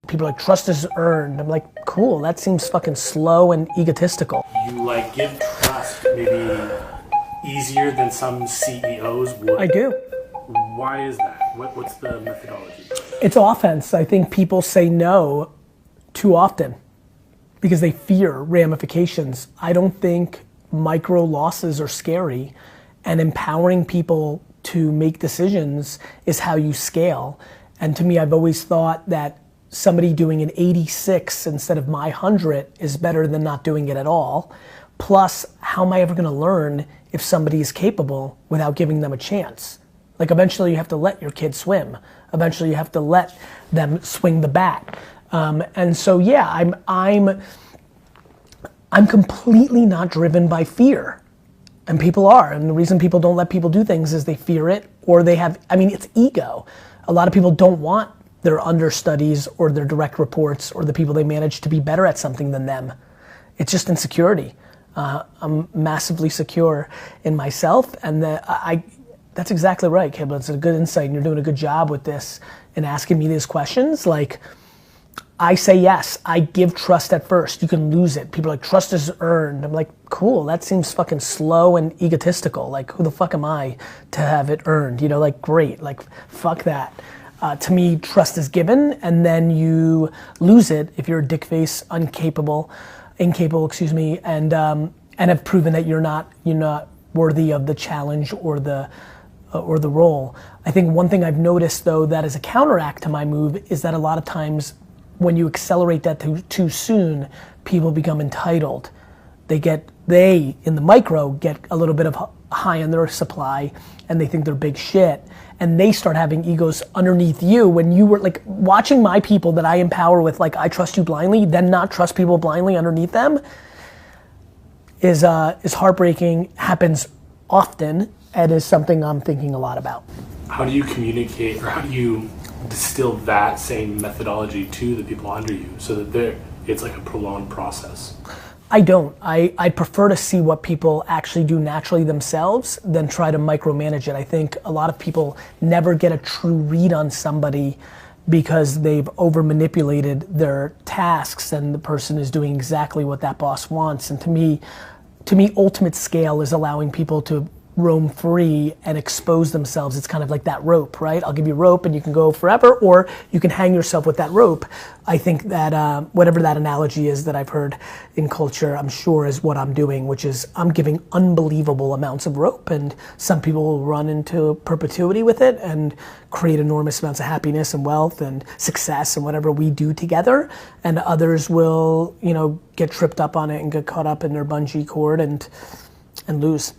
People are like, trust is earned. I'm like, cool, that seems fucking slow and egotistical. You like give trust maybe easier than some CEOs would? I do. Why is that? What's the methodology? It's offense. I think people say no too often because they fear ramifications. I don't think micro losses are scary, and empowering people to make decisions is how you scale. And to me, I've always thought that somebody doing an 86 instead of my 100 is better than not doing it at all. Plus, how am I ever gonna learn if somebody is capable without giving them a chance? Like eventually you have to let your kid swim. Eventually you have to let them swing the bat. And so yeah, I'm completely not driven by fear. And people are. And the reason people don't let people do things is they fear it, or they have, it's ego. A lot of people don't want their understudies or their direct reports or the people they manage to be better at something than them. It's just insecurity. I'm massively secure in myself, and that's exactly right, Kibble. It's a good insight, and you're doing a good job with this and asking me these questions. Like, I say yes. I give trust at first. You can lose it. People are like, trust is earned. I'm like, cool, that seems fucking slow and egotistical. Like, who the fuck am I to have it earned? Like, great, like, fuck that. To me, trust is given, and then you lose it if you're a dick face, incapable, and have proven that you're not worthy of the challenge or the role. I think one thing I've noticed though that is a counteract to my move is that a lot of times when you accelerate that too soon, people become entitled. They in the micro get a little bit of high on their supply, and they think they're big shit, and they start having egos underneath you. When you were like watching my people that I empower with, like, I trust you blindly, then not trust people blindly underneath them is heartbreaking, happens often, and is something I'm thinking a lot about. How do you communicate, or how do you distill that same methodology to the people under you so that it's like a prolonged process? I don't. I prefer to see what people actually do naturally themselves than try to micromanage it. I think a lot of people never get a true read on somebody because they've over manipulated their tasks and the person is doing exactly what that boss wants. And to me, ultimate scale is allowing people to roam free and expose themselves. It's kind of like that rope, right? I'll give you rope and you can go forever, or you can hang yourself with that rope. I think that whatever that analogy is that I've heard in culture, I'm sure is what I'm doing, which is I'm giving unbelievable amounts of rope, and some people will run into perpetuity with it and create enormous amounts of happiness and wealth and success and whatever we do together, and others will, get tripped up on it and get caught up in their bungee cord and lose.